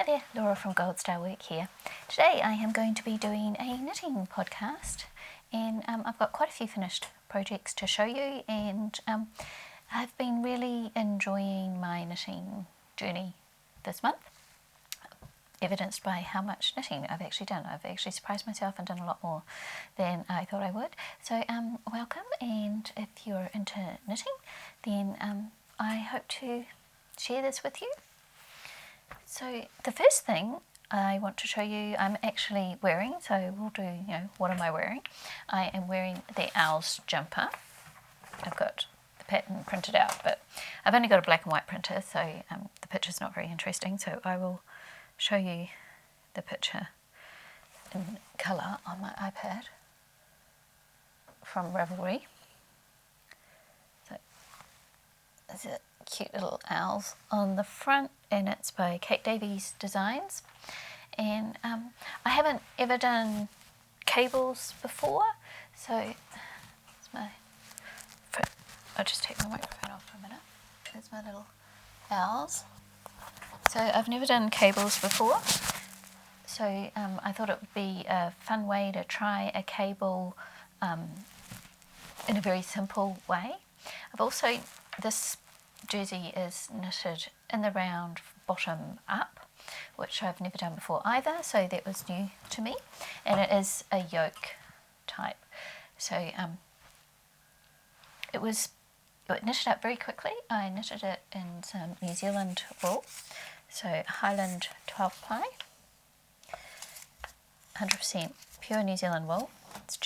there, Laura from Gold Star Work here. Today I am going to be doing a knitting podcast, and I've got quite a few finished projects to show you, and I've been really enjoying my knitting journey this month, evidenced by how much knitting I've actually done. I've actually surprised myself and done a lot more than I thought I would. So welcome, and if you're into knitting, then I hope to share this with you. So the first thing I want to show you, I'm actually wearing, so we'll do, what am I wearing? I am wearing the Owls jumper. I've got the pattern printed out, but I've only got a black and white printer, so the picture's not very interesting, so I will show you the picture in colour on my iPad from Ravelry. So there's a cute little owls on the front, and it's by Kate Davies Designs. And I haven't ever done cables before, so it's my foot. I'll just take my microphone off for a minute. There's my little owls. So I've never done cables before, so I thought it would be a fun way to try a cable in a very simple way. I've also, this jersey is knitted in the round bottom up, which I've never done before either, so that was new to me, and it is a yoke type. So it knitted up very quickly. I knitted it in some New Zealand wool, so Highland 12 ply, 100% pure New Zealand wool. It's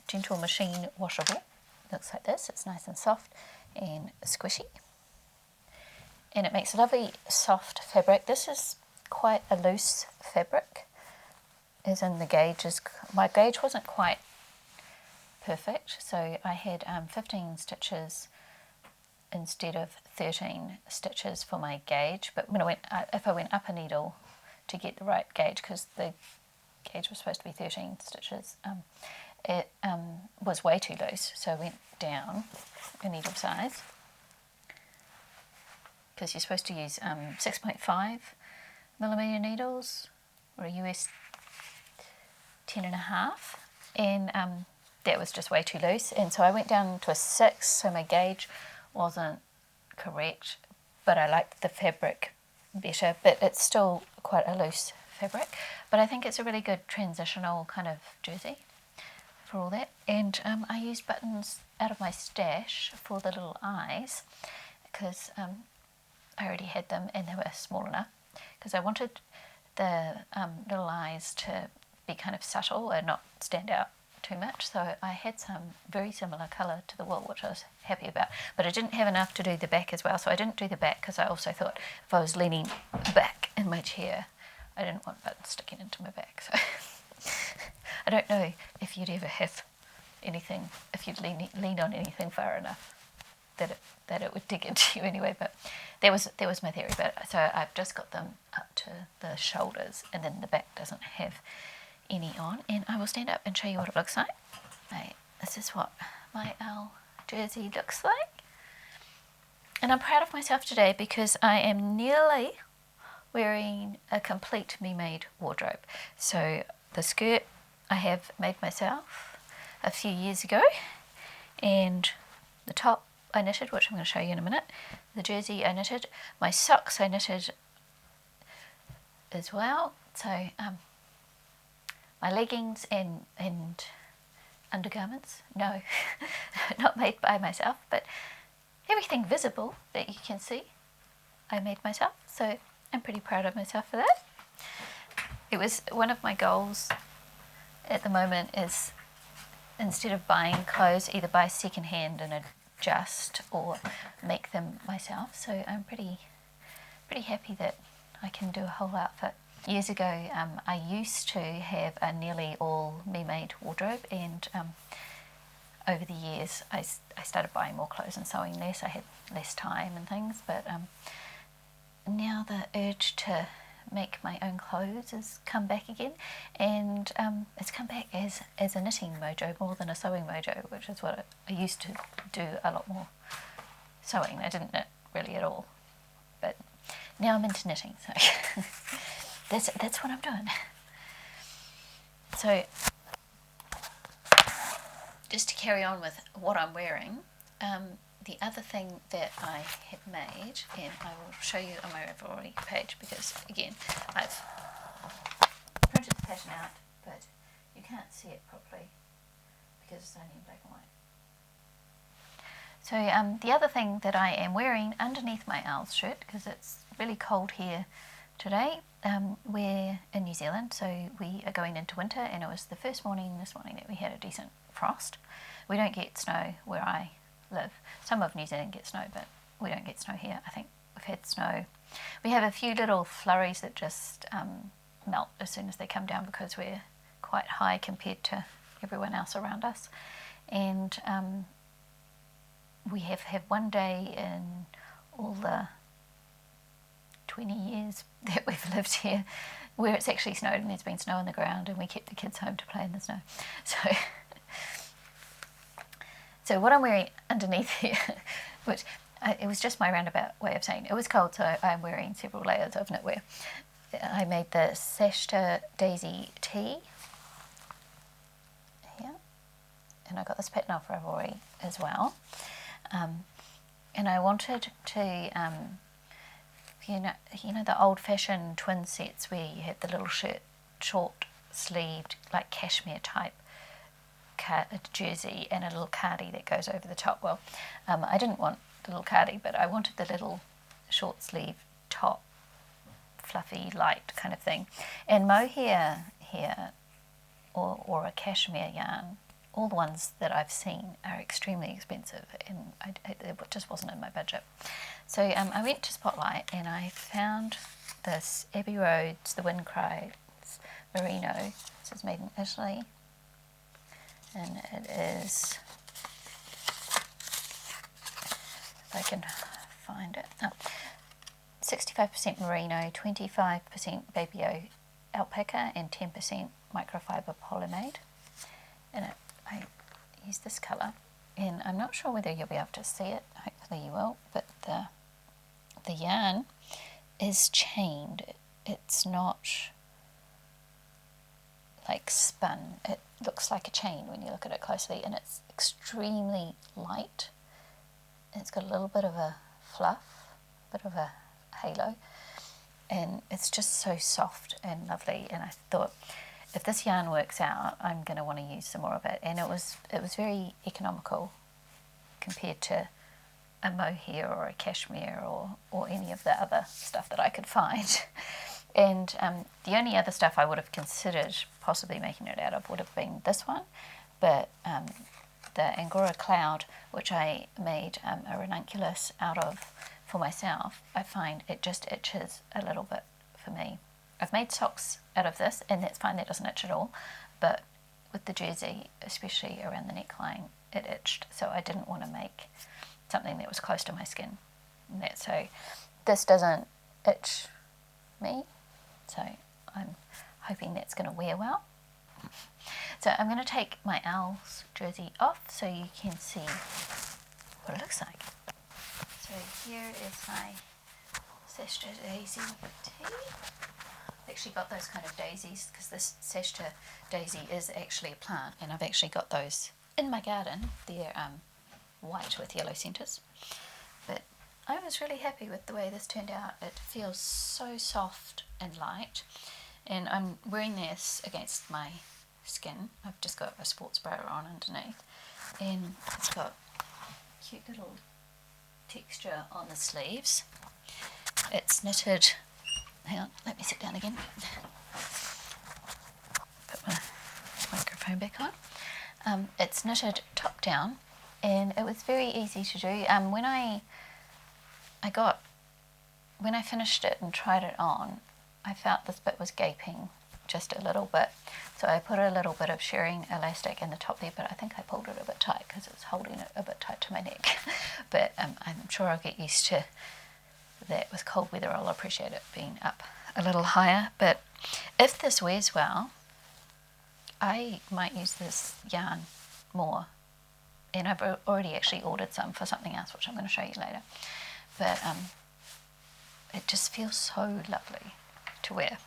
gentle machine washable. Looks like this. It's nice and soft and squishy, and it makes a lovely soft fabric. This is quite a loose fabric, as in the gauge is, my gauge wasn't quite perfect, so I had 15 stitches instead of 13 stitches for my gauge. But when if I went up a needle to get the right gauge, because the gauge was supposed to be 13 stitches, it was way too loose, so I went down a needle size, because you're supposed to use 6.5 millimetre needles, or a US 10.5, and that was just way too loose, and so I went down to a 6, so my gauge wasn't correct, but I liked the fabric better, but it's still quite a loose fabric. But I think it's a really good transitional kind of jersey for all that. And I used buttons out of my stash for the little eyes, because I already had them and they were small enough, because I wanted the little eyes to be kind of subtle and not stand out too much. So I had some very similar colour to the wool, which I was happy about, but I didn't have enough to do the back as well, so I didn't do the back, because I also thought if I was leaning back in my chair, I didn't want buttons sticking into my back. So I don't know if you'd ever have anything, if you'd lean on anything far enough that it would dig into you anyway, but that was my theory. But so I've just got them up to the shoulders, and then the back doesn't have any on, and I will stand up and show you what it looks like. This is what my owl jersey looks like, and I'm proud of myself today because I am nearly wearing a complete me-made wardrobe. So the skirt I have made myself a few years ago, and the top I knitted, which I'm going to show you in a minute. The jersey I knitted. My socks I knitted as well. So my leggings and undergarments, no, not made by myself, but everything visible that you can see I made myself. So I'm pretty proud of myself for that. It was one of my goals at the moment, is instead of buying clothes, either buy second hand and adjust or make them myself. So I'm pretty happy that I can do a whole outfit. Years ago, I used to have a nearly all me-made wardrobe, and over the years I started buying more clothes and sewing less. I had less time and things, but now the urge to make my own clothes has come back again, and it's come back as a knitting mojo more than a sewing mojo, which is what I used to do a lot more sewing. I didn't knit really at all, but now I'm into knitting, so that's what I'm doing. So just to carry on with what I'm wearing, the other thing that I have made, and I will show you on my Ravelry page, because again I've printed the pattern out, but you can't see it properly because it's only in black and white. So the other thing that I am wearing underneath my Owls shirt, because it's really cold here today, we're in New Zealand, so we are going into winter, and it was the first morning this morning that we had a decent frost. We don't get snow where I live. Some of New Zealand get snow, but we don't get snow here. I think we've had snow. We have a few little flurries that just melt as soon as they come down, because we're quite high compared to everyone else around us. And we have had one day in all the 20 years that we've lived here where it's actually snowed and there's been snow on the ground, and we kept the kids home to play in the snow. So what I'm wearing underneath here, which it was just my roundabout way of saying it was cold, so I'm wearing several layers of knitwear. I made the Stasha Daisy Tee here, and I got this pattern off Ravelry as well. And I wanted to, you know the old-fashioned twin sets where you had the little shirt, short-sleeved, like cashmere type jersey and a little cardie that goes over the top. Well, I didn't want the little cardie, but I wanted the little short sleeve top, fluffy, light kind of thing. And mohair here, or a cashmere yarn, all the ones that I've seen are extremely expensive, and it just wasn't in my budget. So I went to Spotlight and I found this Abbey Road's The Wind Cries merino. This is made in Italy, and it is, if I can find it, 65% merino, 25% baby alpaca, and 10% microfiber polyamide. And I use this colour, and I'm not sure whether you'll be able to see it, hopefully you will, but the yarn is chained. It's not like spun. It looks like a chain when you look at it closely, and it's extremely light. It's got a little bit of a fluff, a bit of a halo, and it's just so soft and lovely. And I thought, if this yarn works out, I'm going to want to use some more of it. And it was very economical compared to a mohair or a cashmere or any of the other stuff that I could find. And the only other stuff I would have considered possibly making it out of would have been this one, but the Angora cloud, which I made a ranunculus out of for myself, I find it just itches a little bit for me. I've made socks out of this, and that's fine, that doesn't itch at all, but with the jersey, especially around the neckline, it itched, so I didn't want to make something that was close to my skin. So this doesn't itch me, so I'm hoping that's going to wear well. So I'm going to take my Owls jersey off so you can see what it looks like. So here is my Stasha Daisy Tee. I've actually got those kind of daisies, because this Stasha daisy is actually a plant, and I've actually got those in my garden. They're white with yellow centres, but I was really happy with the way this turned out. It feels so soft and light, and I'm wearing this against my skin. I've just got a sports bra on underneath, and it's got cute little texture on the sleeves. It's knitted. Hang on, let me sit down again. Put my microphone back on. It's knitted top down, and it was very easy to do. When I finished it and tried it on, I felt this bit was gaping just a little bit, so I put a little bit of shirring elastic in the top there, but I think I pulled it a bit tight because it's holding it a bit tight to my neck. But I'm sure I'll get used to that. With cold weather, I'll appreciate it being up a little higher. But if this wears well, I might use this yarn more, and I've already actually ordered some for something else, which I'm going to show you later. But it just feels so lovely to wear.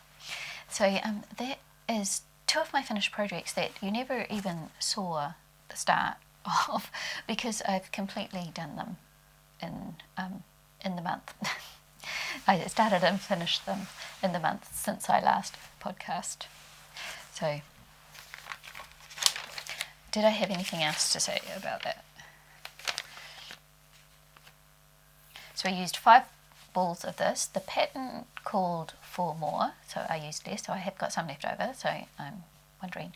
So that is two of my finished projects that you never even saw the start of because I've completely done them in the month. I started and finished them in the month since I last podcast. So, did I have anything else to say about that? So I used 5 balls of this. The pattern called for more, so I used less, so I have got some left over, so I'm wondering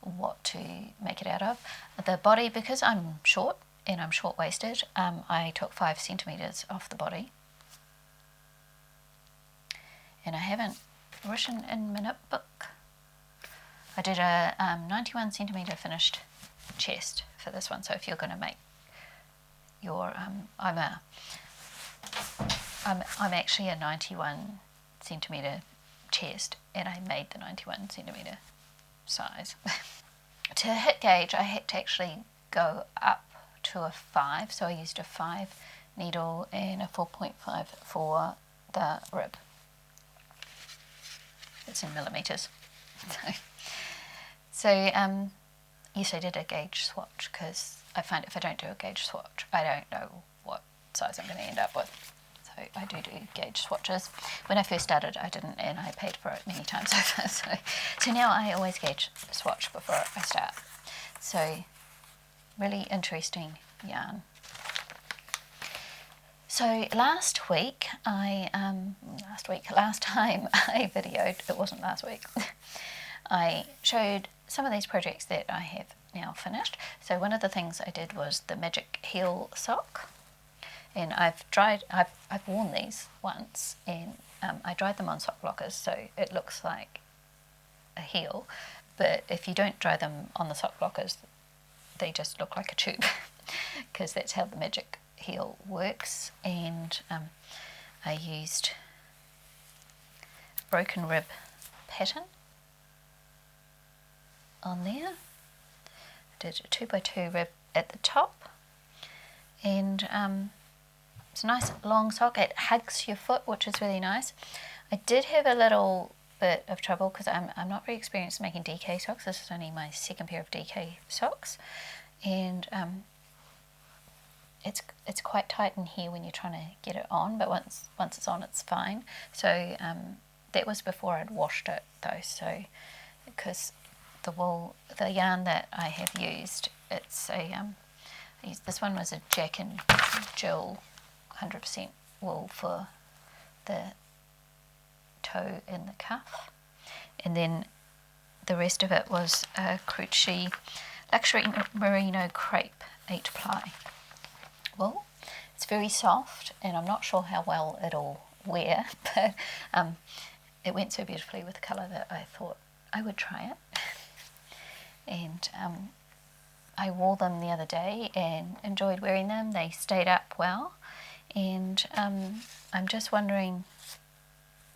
what to make it out of. The body, because I'm short and I'm short-waisted, I took 5 centimetres off the body. And I haven't written in my notebook. I did a 91 centimetre finished chest for this one, so if you're going to make your, I'm actually a 91 centimetre chest, and I made the 91 centimetre size. To hit gauge, I had to actually go up to a 5, so I used a 5 needle and a 4.5 for the rib. It's in millimetres. So yes, I did a gauge swatch because I find if I don't do a gauge swatch, I don't know what size I'm going to end up with. So I do gauge swatches. When I first started, I didn't, and I paid for it many times over. So now I always gauge swatch before I start. So really interesting yarn. So last time I videoed, it wasn't last week, I showed some of these projects that I have now finished. So one of the things I did was the magic heel sock, and I've worn these once, and I dried them on sock blockers, so it looks like a heel, but if you don't dry them on the sock blockers, they just look like a tube, because that's how the magic heel works. And I used broken rib pattern on there. I did a 2x2 rib at the top, and it's a nice long sock. It hugs your foot, which is really nice. I did have a little bit of trouble because I'm not very experienced making DK socks. This is only my second pair of DK socks, and it's quite tight in here when you're trying to get it on, but once it's on, it's fine. So that was before I'd washed it though, so because the yarn that I have used, it's a this one was a Jack and Jill 100% wool for the toe and the cuff, and then the rest of it was a Crurri luxury merino crepe 8-ply wool. It's very soft, and I'm not sure how well it'll wear, but it went so beautifully with the colour that I thought I would try it. And I wore them the other day and enjoyed wearing them. They stayed up well, and I'm just wondering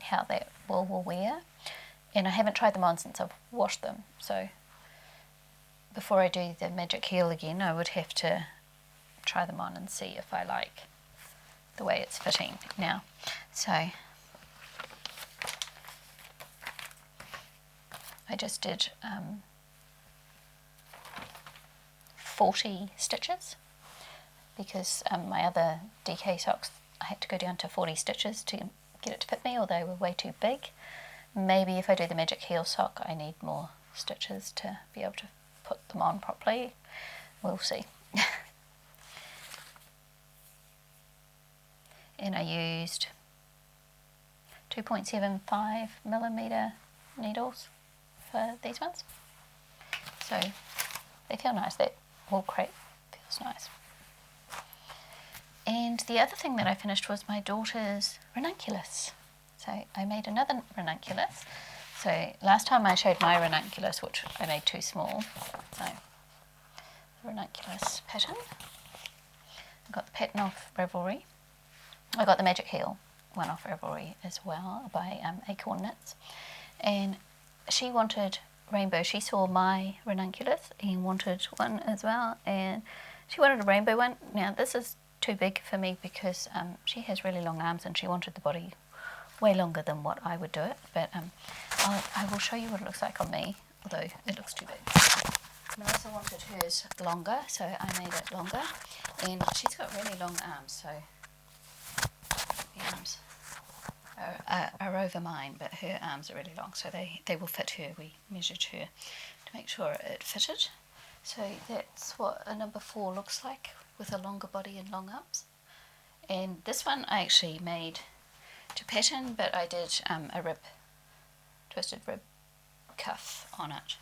how that wool will wear. And I haven't tried them on since I've washed them, so before I do the magic heel again, I would have to try them on and see if I like the way it's fitting now. So I just did 40 stitches because my other DK socks I had to go down to 40 stitches to get it to fit me, or they were way too big. Maybe if I do the magic heel sock I need more stitches to be able to put them on properly. We'll see. And I used 2.75mm needles for these ones, so they feel nice. That wool crepe feels nice. And the other thing that I finished was my daughter's ranunculus. So I made another ranunculus. So last time I showed my ranunculus, which I made too small. So the ranunculus pattern. I got the pattern off Ravelry. I got the magic heel one off Ravelry as well by Acorn Knits. And she wanted rainbow. She saw my ranunculus and wanted one as well, and she wanted a rainbow one. Now this is too big for me because she has really long arms and she wanted the body way longer than what I would do it, but I will show you what it looks like on me, although it looks too big. Melissa wanted hers longer, so I made it longer, and she's got really long arms, so the arms are over mine, but her arms are really long, so they will fit her. We measured her to make sure it fitted. So that's what a number 4 looks like, with a longer body and long arms. And this one I actually made to pattern, but I did a twisted rib cuff on it.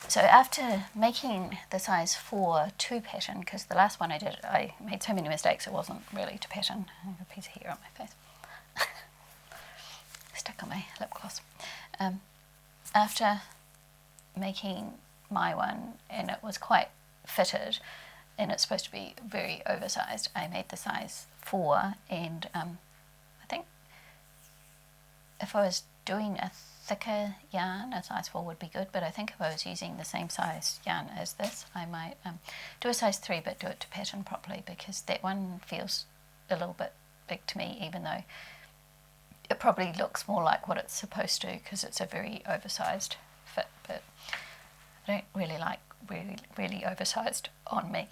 So after making the size 4 to pattern, because the last one I made so many mistakes it wasn't really to pattern. I have a piece of hair on my face. Stuck on my lip gloss. After making my one, and it was quite fitted, and it's supposed to be very oversized, I made the size 4, and I think if I was doing a thicker yarn, a size 4 would be good, but I think if I was using the same size yarn as this, I might do a size 3 but do it to pattern properly, because that one feels a little bit big to me, even though it probably looks more like what it's supposed to, because it's a very oversized fit, but I don't really like really oversized on me.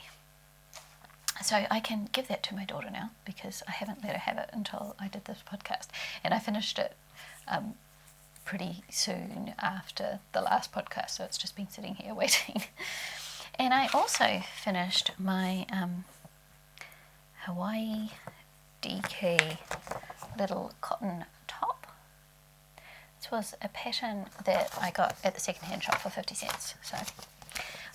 So I can give that to my daughter now, because I haven't let her have it until I did this podcast, and I finished it pretty soon after the last podcast, so it's just been sitting here waiting. And I also finished my Hawaii DK little cotton top. This was a pattern that I got at the second-hand shop for 50 cents. So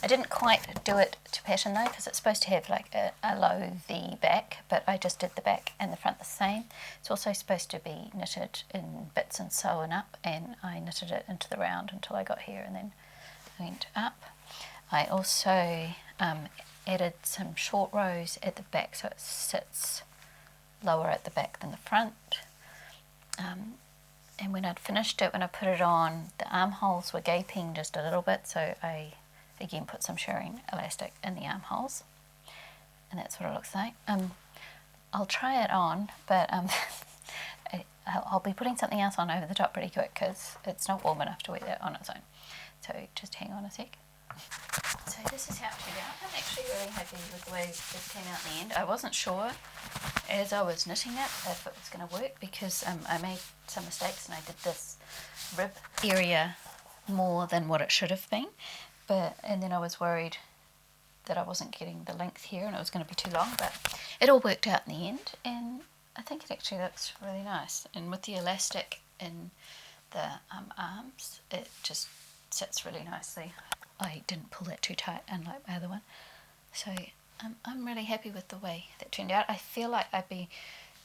I didn't quite do it to pattern though, because it's supposed to have like a low V back, but I just did the back and the front the same. It's also supposed to be knitted in bits and sewn up, and I knitted it into the round until I got here and then went up. I also added some short rows at the back, so it sits lower at the back than the front. And when I'd finished it, when I put it on, the armholes were gaping just a little bit, so I again put some shirring elastic in the armholes, and that's what it looks like. I'll try it on, but I'll be putting something else on over the top pretty quick, because it's not warm enough to wear that on its own. So just hang on a sec. So this is how it turned out. I'm actually really happy with the way this came out in the end. I wasn't sure as I was knitting it if it was going to work, because I made some mistakes and I did this rib area more than what it should have been, and then I was worried that I wasn't getting the length here and it was going to be too long, but it all worked out in the end, and I think it actually looks really nice. And with the elastic in the arms, it just sits really nicely. I didn't pull that too tight, unlike my other one. So I'm really happy with the way that turned out. I feel like I'd be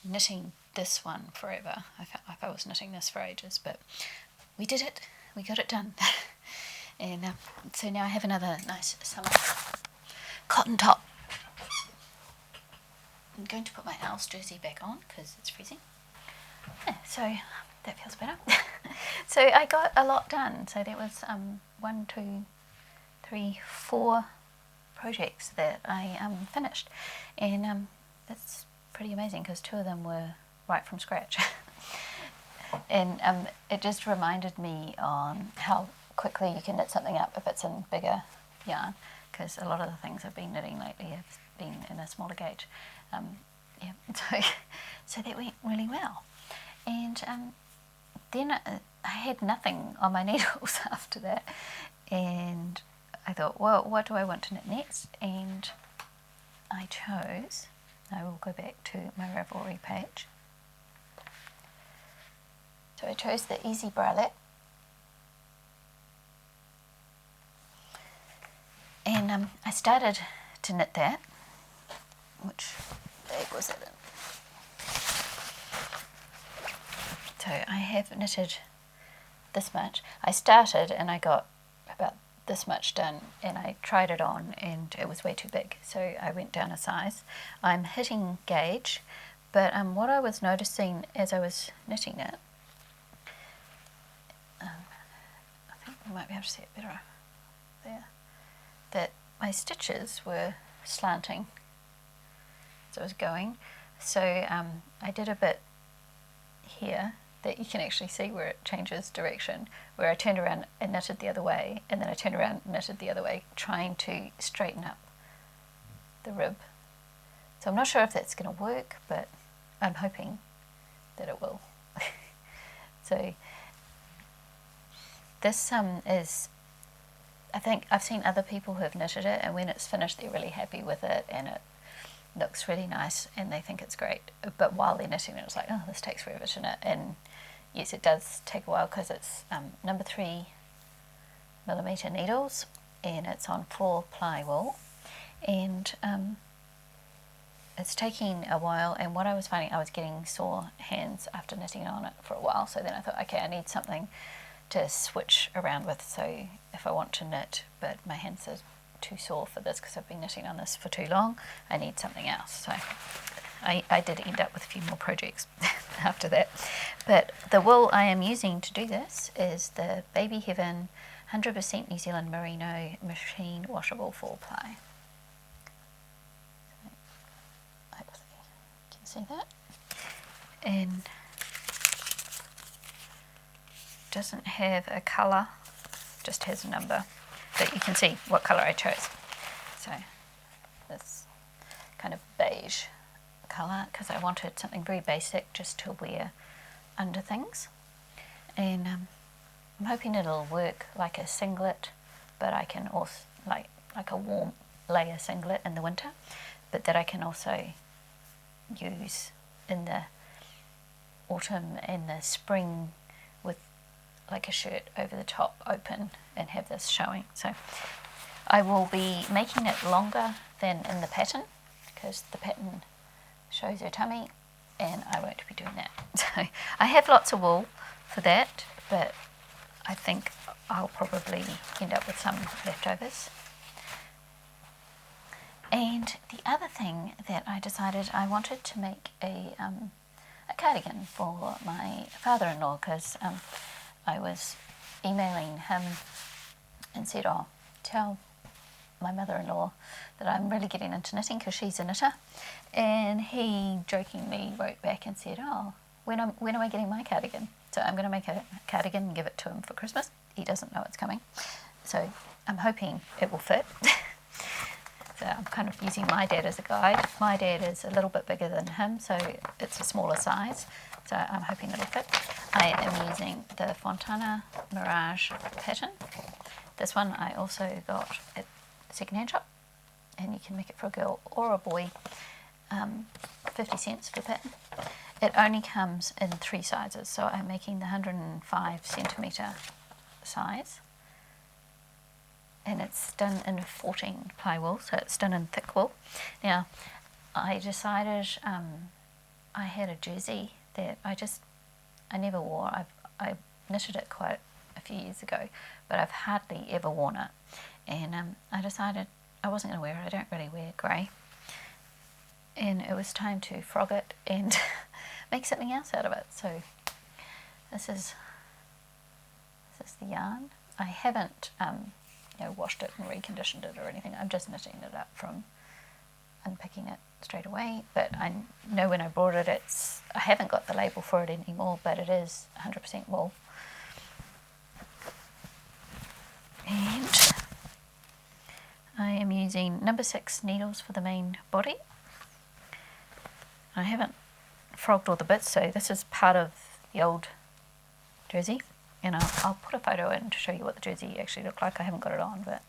knitting this one forever. I felt like I was knitting this for ages, but we did it. We got it done. And so now I have another nice summer cotton top. I'm going to put my Owls jersey back on because it's freezing. Yeah, so that feels better. So I got a lot done. So there was 1, 2, 3, 4 projects that I finished, and that's pretty amazing because 2 of them were right from scratch. And it just reminded me on how quickly you can knit something up if it's in bigger yarn, because a lot of the things I've been knitting lately have been in a smaller gauge. Yeah, so that went really well. And then I had nothing on my needles after that, and I thought, well, what do I want to knit next? And I will go back to my Ravelry page. So I chose the Easy Bralette, and I started to knit that. Which bag was it in? So I have knitted this much. I started and I got about this much done, and I tried it on and it was way too big, so I went down a size. I'm hitting gauge, but what I was noticing as I was knitting it, I think you might be able to see it better there, that my stitches were slanting as I was going. So I did a bit here that you can actually see where it changes direction, where I turned around and knitted the other way, and then I turned around and knitted the other way, trying to straighten up the rib. So I'm not sure if that's going to work, but I'm hoping that it will. So this is, I think I've seen other people who have knitted it, and when it's finished they're really happy with it and it looks really nice and they think it's great, but while they're knitting it, it's like, oh, this takes forever to knit. And yes, it does take a while because it's number 3mm needles and it's on 4-ply wool, and it's taking a while. And what I was finding, I was getting sore hands after knitting on it for a while, so then I thought, okay, I need something to switch around with, so if I want to knit but my hands are too sore for this because I've been knitting on this for too long, I need something else. So I did end up with a few more projects after that. But the wool I am using to do this is the Baby Heaven 100% New Zealand Merino machine washable 4-ply. So hopefully you can see that. And doesn't have a colour, just has a number, but you can see what colour I chose. So this kind of beige colour, because I wanted something very basic just to wear under things. And I'm hoping it'll work like a singlet, but I can also, like a warm layer singlet in the winter, but that I can also use in the autumn and the spring with like a shirt over the top open and have this showing. So I will be making it longer than in the pattern because the pattern shows her tummy and I won't be doing that. So I have lots of wool for that, but I think I'll probably end up with some leftovers. And the other thing that I decided, I wanted to make a cardigan for my father-in-law, because I was emailing him and said, oh, tell my mother-in-law that I'm really getting into knitting because she's a knitter. And he jokingly wrote back and said, oh, when am I getting my cardigan? So I'm going to make a cardigan and give it to him for Christmas. He doesn't know it's coming. So I'm hoping it will fit. So I'm kind of using my dad as a guide. My dad is a little bit bigger than him, so it's a smaller size. So I'm hoping it'll fit. I am using the Fontana Mirage pattern. This one I also got at the second-hand shop, and you can make it for a girl or a boy. 50 cents for the pattern. It only comes in 3 sizes, so I'm making the 105 centimetre size. And it's done in 14-ply wool, so it's done in thick wool. Now, I decided I had a jersey that I never wore. I knitted it quite a few years ago, but I've hardly ever worn it. And I decided I wasn't going to wear it. I don't really wear grey. And it was time to frog it and make something else out of it. So this is the yarn. I haven't washed it and reconditioned it or anything. I'm just knitting it up from unpicking it straight away. But I know when I bought it, I haven't got the label for it anymore, but it is 100% wool. And I am using number 6 needles for the main body. I haven't frogged all the bits, so this is part of the old jersey. And I'll put a photo in to show you what the jersey actually looked like. I haven't got it on, but...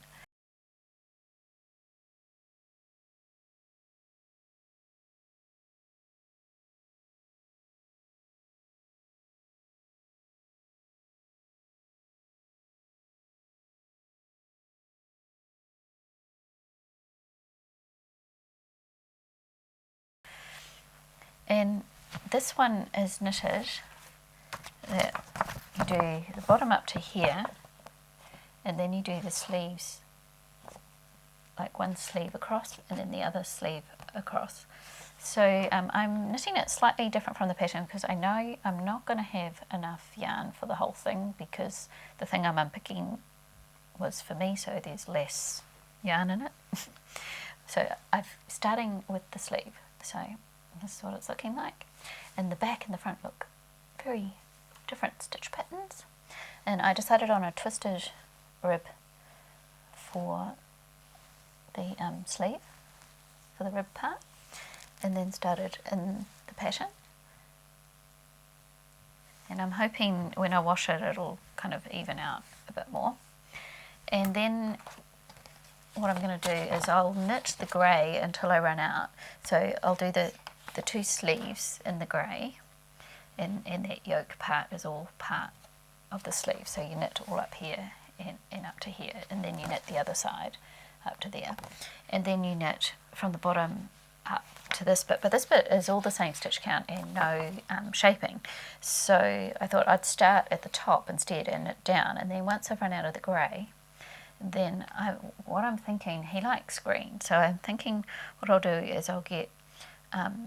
And this one is knitted that you do the bottom up to here, and then you do the sleeves, like one sleeve across and then the other sleeve across. So I'm knitting it slightly different from the pattern because I know I'm not going to have enough yarn for the whole thing because the thing I'm unpicking was for me, so there's less yarn in it. So I'm starting with the sleeve. So this is what it's looking like. And the back and the front look very, different stitch patterns, and I decided on a twisted rib for the sleeve, for the rib part, and then started in the pattern. And I'm hoping when I wash it, it'll kind of even out a bit more. And then what I'm going to do is I'll knit the grey until I run out. So I'll do the two sleeves in the grey, and that yoke part is all part of the sleeve. So you knit all up here and up to here, and then you knit the other side up to there. And then you knit from the bottom up to this bit, but this bit is all the same stitch count and no shaping. So I thought I'd start at the top instead and knit down, and then once I've run out of the grey, then what I'm thinking, he likes green, so I'm thinking what I'll do is I'll get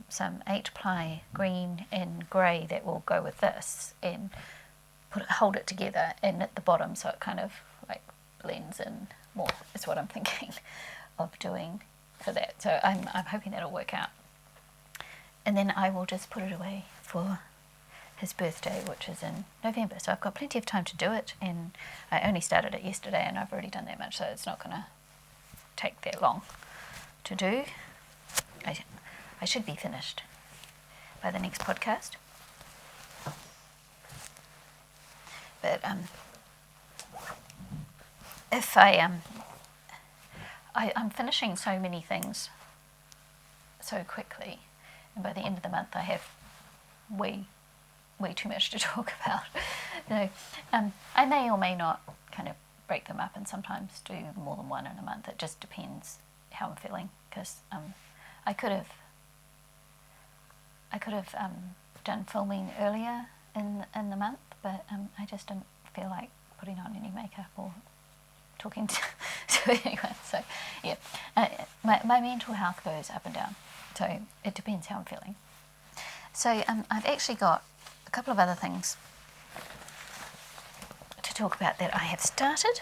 some 8-ply green and grey that will go with this, and hold it together and knit the bottom so it kind of like blends in more, is what I'm thinking of doing for that. So I'm hoping that'll work out. And then I will just put it away for his birthday, which is in November. So I've got plenty of time to do it, and I only started it yesterday and I've already done that much, so it's not going to take that long to do. I should be finished by the next podcast. But if I'm finishing so many things so quickly, and by the end of the month I have way too much to talk about. I may or may not kind of break them up and sometimes do more than one in a month. It just depends how I'm feeling, because I could have done filming earlier in the month, but I just didn't feel like putting on any makeup or talking to anyone. So yeah, my mental health goes up and down, so it depends how I'm feeling. So I've actually got a couple of other things to talk about that I have started,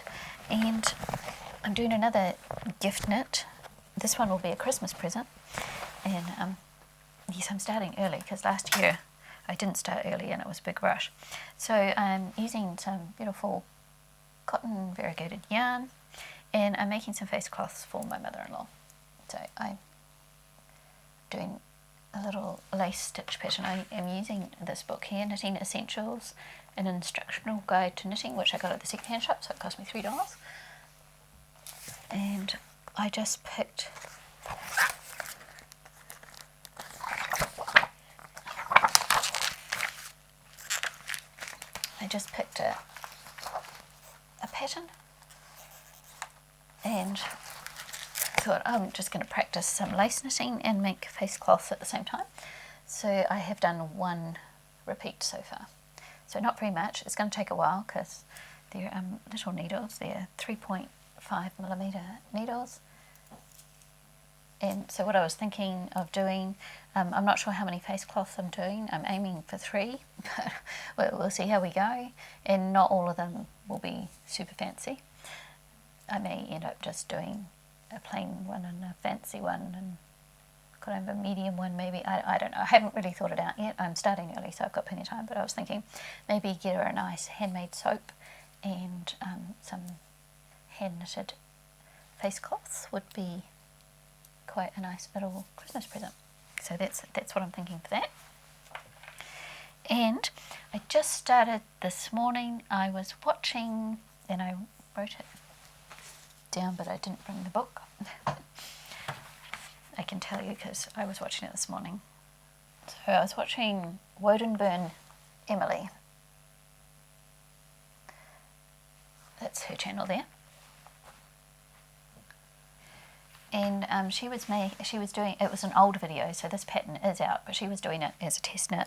and I'm doing another gift knit. This one will be a Christmas present, and yes, I'm starting early because last year I didn't start early and it was a big rush. So I'm using some beautiful cotton variegated yarn, and I'm making some face cloths for my mother-in-law. So I'm doing a little lace stitch pattern. I am using this book here, Knitting Essentials, an instructional guide to knitting, which I got at the second-hand shop, so it cost me $3. And I just picked a pattern, and thought I'm just going to practice some lace knitting and make face cloths at the same time. So I have done one repeat so far, so not very much. It's going to take a while because they're little needles. They're 3.5mm needles. And so what I was thinking of doing, I'm not sure how many face cloths I'm doing. I'm aiming for 3, but we'll see how we go. And not all of them will be super fancy. I may end up just doing a plain one and a fancy one and kind of a medium one maybe. I don't know. I haven't really thought it out yet. I'm starting early, so I've got plenty of time. But I was thinking maybe get her a nice handmade soap and some hand knitted face cloths would be quite a nice little Christmas present. So that's what I'm thinking for that. And I just started this morning. I was watching, and I wrote it down, but I didn't bring the book. I can tell you because I was watching it this morning. So I was watching Woldenburn Emily. That's her channel there. And she was doing, it was an old video, so this pattern is out, but she was doing it as a test knit,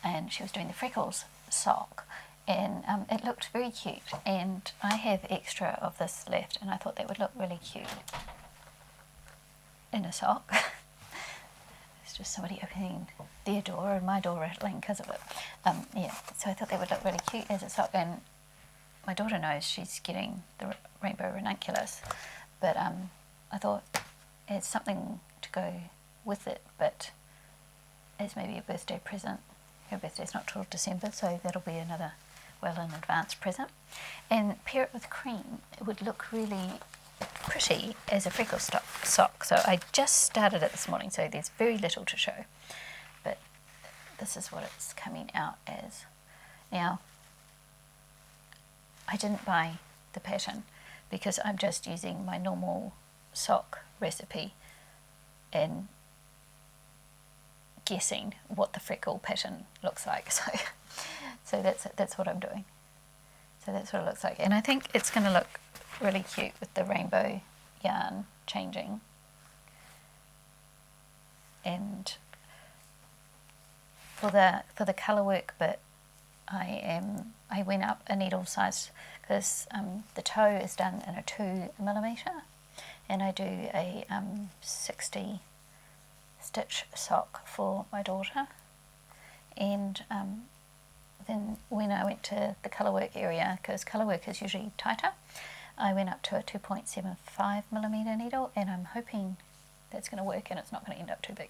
and she was doing the freckles sock, and it looked very cute, and I have extra of this left, and I thought that would look really cute in a sock. It's just somebody opening their door and my door rattling because of it. Yeah, so I thought that would look really cute as a sock, and my daughter knows she's getting the rainbow ranunculus, but I thought it's something to go with it, but as maybe a birthday present her birthday's not till December, so that'll be another well in advance present. And pair it with cream. It would look really pretty as a freckle sock. So I just started it this morning, so there's very little to show. But this is what it's coming out as. Now, I didn't buy the pattern because I'm just using my normal sock recipe and guessing what the freckle pattern looks like. So that's what I'm doing. So that's what it looks like, and I think it's going to look really cute with the rainbow yarn changing. And for the colour work bit, I went up a needle size because the toe is done in a 2mm, and I do a 60 stitch sock for my daughter. And then when I went to the colour work area, because colour work is usually tighter, I went up to a 2.75mm needle, and I'm hoping that's going to work and it's not going to end up too big.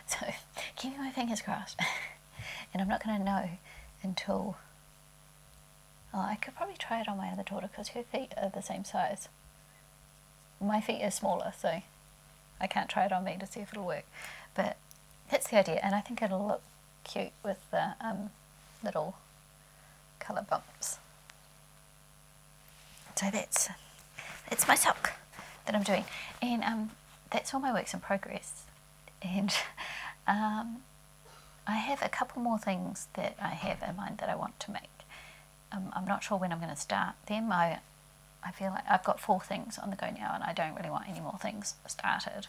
So keeping my fingers crossed. And I'm not going to know until, oh, I could probably try it on my other daughter because her feet are the same size. My feet are smaller, so I can't try it on me to see if it'll work. But that's the idea, and I think it'll look cute with the little colour bumps. So that's my sock that I'm doing, and that's all my works in progress. And I have a couple more things that I have in mind that I want to make. I'm not sure when I'm going to start them. I feel like I've got 4 things on the go now, and I don't really want any more things started.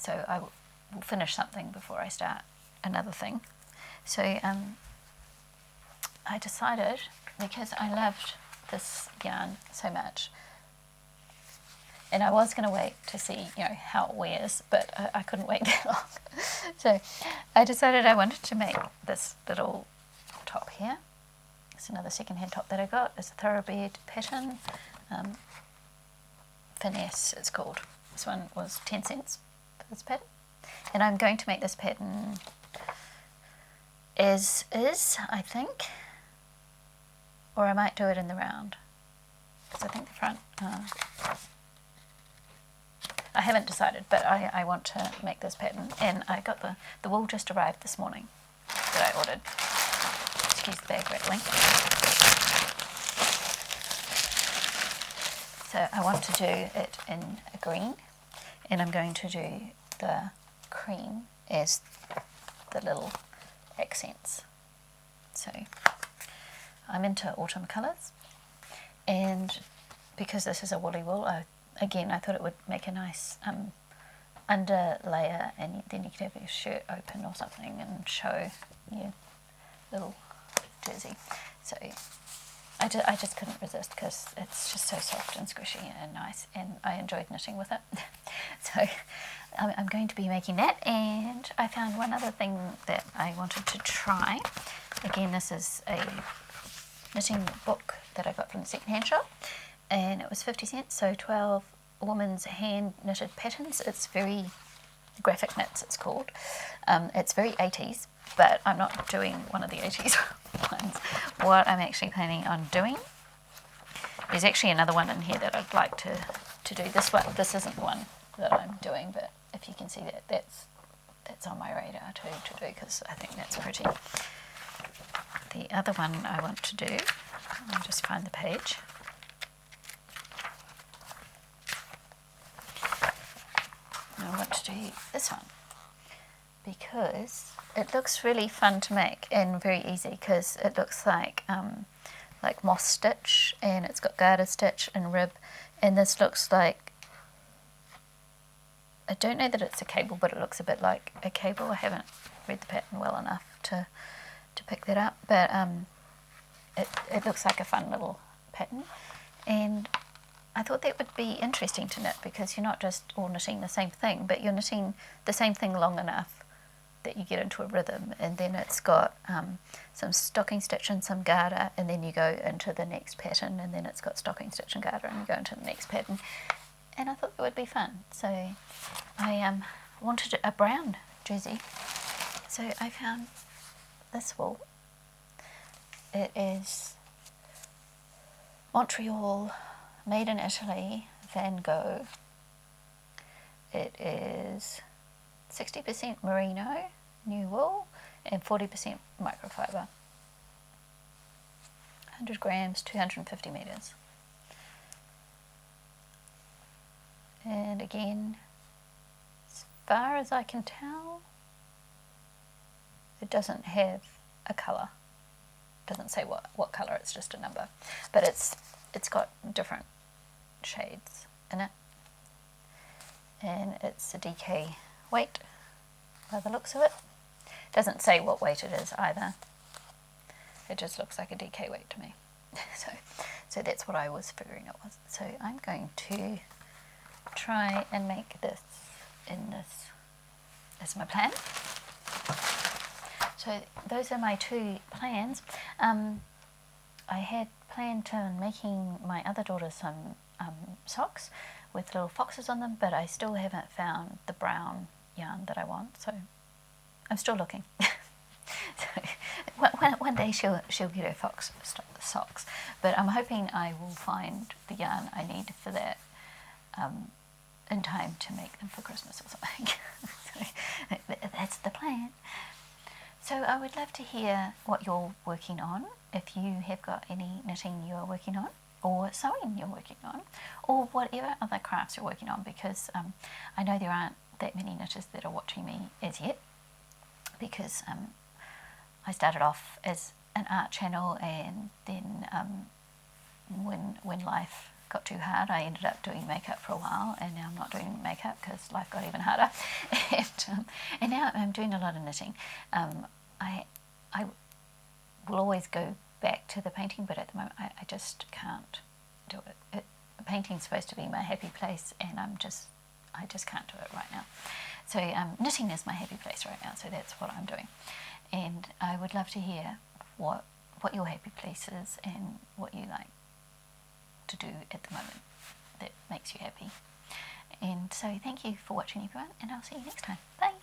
So I will finish something before I start another thing. So I decided, because I loved this yarn so much, and I was going to wait to see, how it wears, but I couldn't wait that long. So I decided I wanted to make this little top here. It's another second-hand top that I got. It's a thoroughbred pattern. Finesse, it's called. This one was 10 cents for this pattern. And I'm going to make this pattern as is, I think. Or I might do it in the round. Because I think the front... I haven't decided, but I want to make this pattern. And I got the wool just arrived this morning that I ordered. Excuse the bag rattling. So I want to do it in a green, and I'm going to do the cream as the little accents. So I'm into autumn colours, and because this is a woolly wool, I thought it would make a nice under layer, and then you could have your shirt open or something and show your little jersey. So I just couldn't resist because it's just so soft and squishy and nice, and I enjoyed knitting with it. So I'm going to be making that, and I found one other thing that I wanted to try. Again, this is a knitting book that I got from the second-hand shop, and it was 50 cents, so 12 women's hand knitted patterns. It's very graphic knits, it's called. It's very 80s, but I'm not doing one of the 80s ones. What I'm actually planning on doing, there's actually another one in here that I'd like to do. This isn't the one that I'm doing, but if you can see that's on my radar to do, because I think that's pretty. The other one I want to do, I'll just find the page. I want to do this one because it looks really fun to make and very easy, because it looks like moss stitch, and it's got garter stitch and rib, and this looks like, I don't know that it's a cable, but it looks a bit like a cable. I haven't read the pattern well enough to pick that up, but it looks like a fun little pattern, and I thought that would be interesting to knit, because you're not just all knitting the same thing, but you're knitting the same thing long enough that you get into a rhythm, and then it's got some stocking stitch and some garter, and then you go into the next pattern, and then it's got stocking stitch and garter, and you go into the next pattern, and I thought it would be fun. So I wanted a brown jersey, so I found this wool. It is Montreal, made in Italy, Van Gogh. It is 60% merino, new wool, and 40% microfiber. 100 grams, 250 meters. And again, as far as I can tell, it doesn't have a colour. It doesn't say what colour, it's just a number. But it's got different shades in it. And it's a DK weight by the looks of it. It doesn't say what weight it is either. It just looks like a DK weight to me. So that's what I was figuring it was. So I'm going to try and make this in this as my plan. So those are my two plans. I had planned on making my other daughter some socks with little foxes on them, but I still haven't found the brown yarn that I want, so I'm still looking. So one day she'll get her fox socks, but I'm hoping I will find the yarn I need for that in time to make them for Christmas or something. So that's the plan. So I would love to hear what you're working on, if you have got any knitting you're working on, or sewing you're working on, or whatever other crafts you're working on, because I know there aren't that many knitters that are watching me as yet, because I started off as an art channel, and then when life got too hard, I ended up doing makeup for a while, and now I'm not doing makeup because life got even harder. And now I'm doing a lot of knitting. I will always go back to the painting, but at the moment I just can't do it. Painting's supposed to be my happy place, and I just can't do it right now. So knitting is my happy place right now, so that's what I'm doing. And I would love to hear what your happy place is and what you like to do at the moment that makes you happy. And so thank you for watching, everyone, and I'll see you next time. Bye!